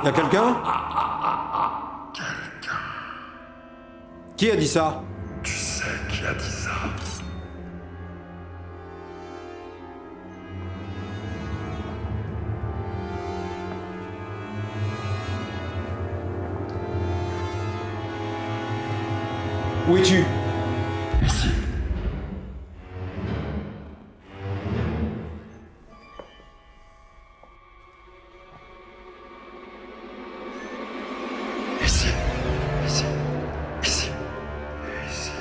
Y'a quelqu'un? Qui a dit ça? Tu sais qui a dit ça? Où es-tu? Ici. Ici. Ici. Ici. Ici.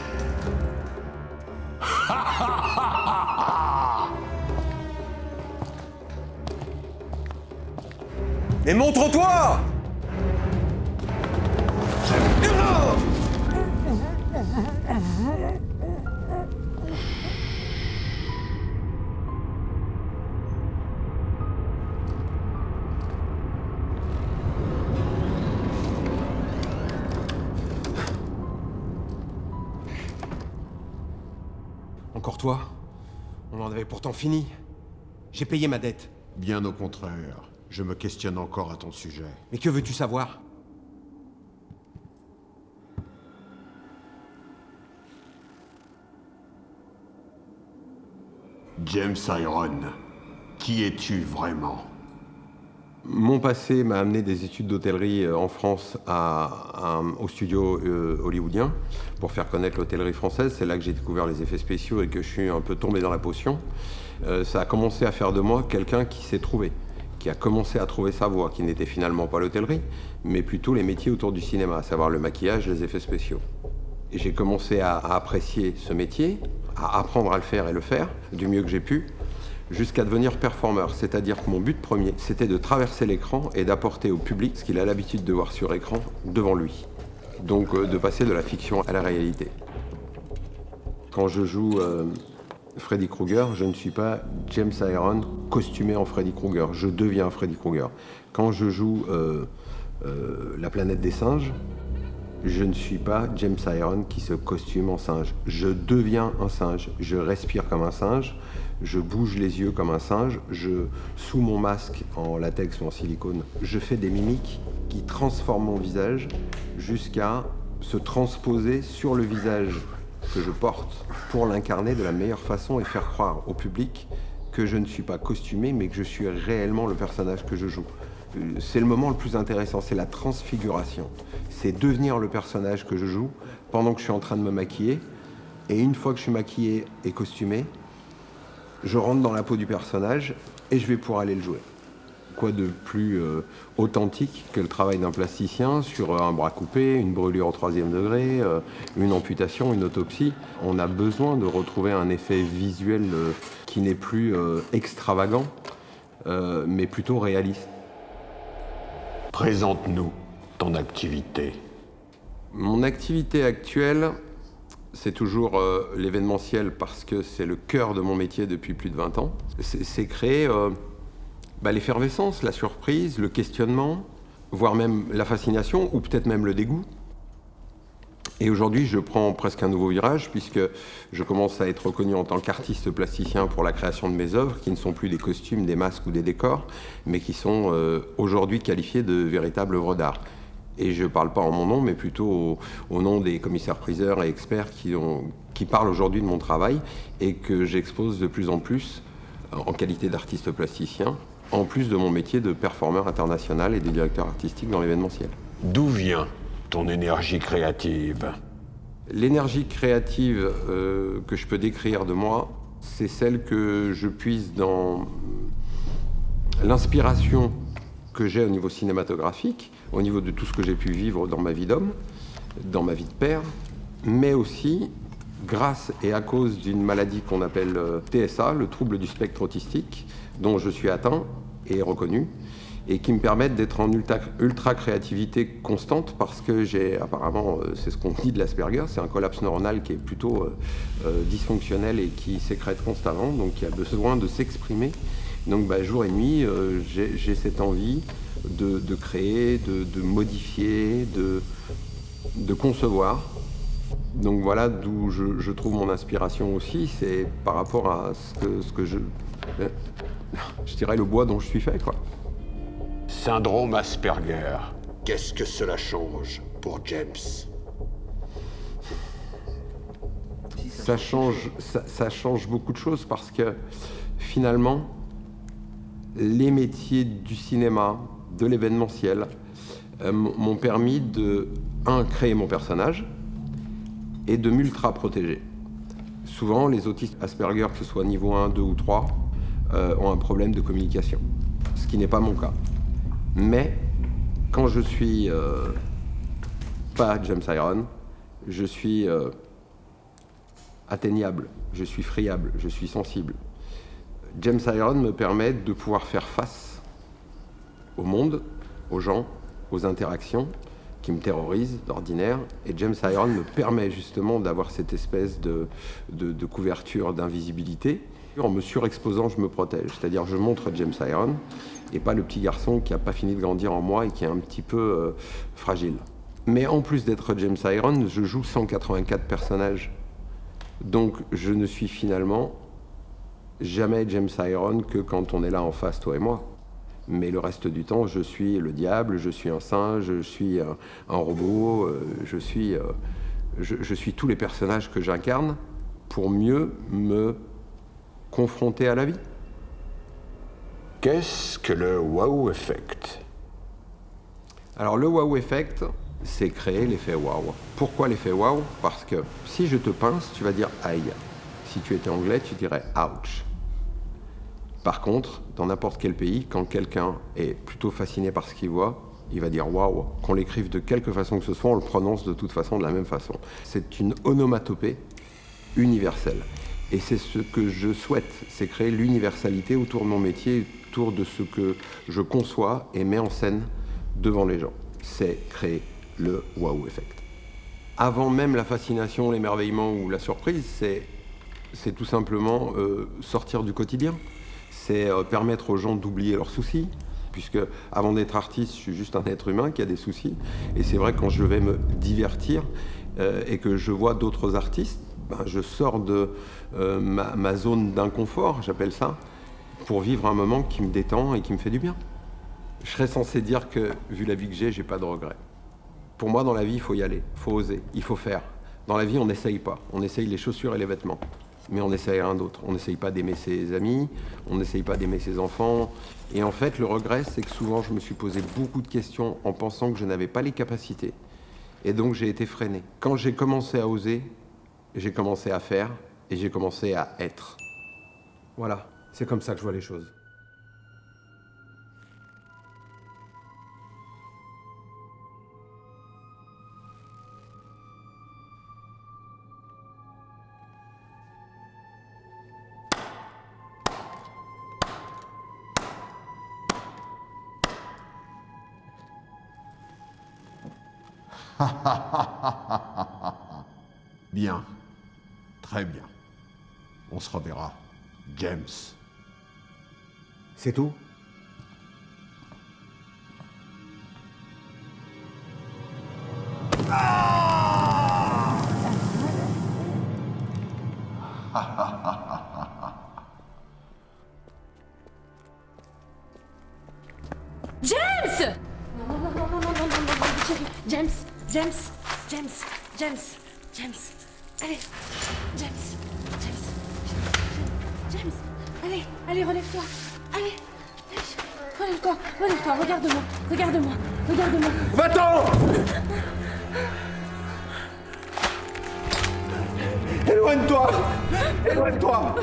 Mais montre-toi! Encore toi? On en avait pourtant fini. J'ai payé ma dette. Bien au contraire, je me questionne encore à ton sujet. Mais que veux-tu savoir? James Iron, qui es-tu vraiment? Mon passé m'a amené des études d'hôtellerie en France au studio hollywoodien pour faire connaître l'hôtellerie française. C'est là que j'ai découvert les effets spéciaux et que je suis un peu tombé dans la potion. Ça a commencé à faire de moi quelqu'un qui s'est trouvé, qui a commencé à trouver sa voie, qui n'était finalement pas l'hôtellerie, mais plutôt les métiers autour du cinéma, à savoir le maquillage, les effets spéciaux. Et j'ai commencé à apprécier ce métier, à apprendre à le faire et le faire du mieux que j'ai pu, jusqu'à devenir performeur. C'est-à-dire que mon but premier, c'était de traverser l'écran et d'apporter au public ce qu'il a l'habitude de voir sur écran devant lui. Donc de passer de la fiction à la réalité. Quand je joue Freddy Krueger, je ne suis pas James Iron costumé en Freddy Krueger, je deviens Freddy Krueger. Quand je joue La planète des singes, je ne suis pas James Iron qui se costume en singe. Je deviens un singe, je respire comme un singe, je bouge les yeux comme un singe, sous mon masque en latex ou en silicone, je fais des mimiques qui transforment mon visage jusqu'à se transposer sur le visage que je porte pour l'incarner de la meilleure façon et faire croire au public que je ne suis pas costumé mais que je suis réellement le personnage que je joue. C'est le moment le plus intéressant, c'est la transfiguration. C'est devenir le personnage que je joue pendant que je suis en train de me maquiller. Et une fois que je suis maquillé et costumé, je rentre dans la peau du personnage et je vais pouvoir aller le jouer. Quoi de plus authentique que le travail d'un plasticien sur un bras coupé, une brûlure au 3e degré, une amputation, une autopsie. On a besoin de retrouver un effet visuel qui n'est plus extravagant, mais plutôt réaliste. Présente-nous ton activité. Mon activité actuelle, c'est toujours l'événementiel parce que c'est le cœur de mon métier depuis plus de 20 ans. C'est créer l'effervescence, la surprise, le questionnement, voire même la fascination ou peut-être même le dégoût. Et aujourd'hui, je prends presque un nouveau virage puisque je commence à être reconnu en tant qu'artiste plasticien pour la création de mes œuvres qui ne sont plus des costumes, des masques ou des décors, mais qui sont aujourd'hui qualifiés de véritables œuvres d'art. Et je ne parle pas en mon nom, mais plutôt au nom des commissaires-priseurs et experts qui parlent aujourd'hui de mon travail et que j'expose de plus en plus en qualité d'artiste plasticien, en plus de mon métier de performeur international et de directeur artistique dans l'événementiel. D'où vient ton énergie créative? L'énergie créative que je peux décrire de moi, c'est celle que je puise dans l'inspiration que j'ai au niveau cinématographique, au niveau de tout ce que j'ai pu vivre dans ma vie d'homme, dans ma vie de père, mais aussi grâce et à cause d'une maladie qu'on appelle TSA, le trouble du spectre autistique, dont je suis atteint et reconnu, et qui me permettent d'être en ultra créativité constante parce que j'ai apparemment, c'est ce qu'on dit de l'Asperger, c'est un collapse neuronal qui est plutôt dysfonctionnel et qui sécrète constamment, donc qui a besoin de s'exprimer. Donc jour et nuit, j'ai cette envie de créer, de modifier, de concevoir. Donc voilà d'où je trouve mon inspiration aussi, c'est par rapport à ce que je dirais le bois dont je suis fait, quoi. Syndrome Asperger. Qu'est-ce que cela change pour James? Ça change beaucoup de choses parce que finalement, les métiers du cinéma, de l'événementiel, m'ont permis de, créer mon personnage et de m'ultra protéger. Souvent, les autistes Asperger, que ce soit niveau 1, 2 ou 3, ont un problème de communication, ce qui n'est pas mon cas. Mais quand je suis pas James Iron, je suis atteignable, je suis friable, je suis sensible. James Iron me permet de pouvoir faire face au monde, aux gens, aux interactions qui me terrorisent d'ordinaire. Et James Iron me permet justement d'avoir cette espèce de couverture d'invisibilité. En me surexposant, je me protège. C'est-à-dire je montre James Iron et pas le petit garçon qui n'a pas fini de grandir en moi et qui est un petit peu fragile. Mais en plus d'être James Iron, je joue 184 personnages. Donc je ne suis finalement jamais James Iron que quand on est là en face, toi et moi. Mais le reste du temps, je suis le diable, je suis un singe, je suis un robot, je suis tous les personnages que j'incarne pour mieux me confronter à la vie. Qu'est-ce que le wow effect? Alors le wow effect, c'est créer l'effet wow. Pourquoi l'effet wow? Parce que si je te pince, tu vas dire aïe. Si tu étais anglais, tu dirais ouch. Par contre, dans n'importe quel pays, quand quelqu'un est plutôt fasciné par ce qu'il voit, il va dire waouh. Qu'on l'écrive de quelque façon que ce soit, on le prononce de toute façon de la même façon. C'est une onomatopée universelle. Et c'est ce que je souhaite, c'est créer l'universalité autour de mon métier, autour de ce que je conçois et mets en scène devant les gens. C'est créer le wow effect. Avant même la fascination, l'émerveillement ou la surprise, c'est tout simplement sortir du quotidien. C'est permettre aux gens d'oublier leurs soucis, puisque avant d'être artiste, je suis juste un être humain qui a des soucis. Et c'est vrai que quand je vais me divertir et que je vois d'autres artistes, je sors de ma zone d'inconfort, j'appelle ça, pour vivre un moment qui me détend et qui me fait du bien. Je serais censé dire que, vu la vie que j'ai pas de regrets. Pour moi, dans la vie, il faut y aller, il faut oser, il faut faire. Dans la vie, on n'essaye pas. On essaye les chaussures et les vêtements. Mais on n'essaye rien d'autre. On n'essaye pas d'aimer ses amis, on n'essaye pas d'aimer ses enfants. Et en fait, le regret, c'est que souvent, je me suis posé beaucoup de questions en pensant que je n'avais pas les capacités. Et donc, j'ai été freiné. Quand j'ai commencé à oser, j'ai commencé à faire et j'ai commencé à être. Voilà, c'est comme ça que je vois les choses. Bien. Très bien. On se reverra. James. C'est tout ? James! Non, chérie. James. Allez, James. Allez, relève-toi. Allez, relève-toi. Regarde-moi. Va-t'en ! Éloigne-toi !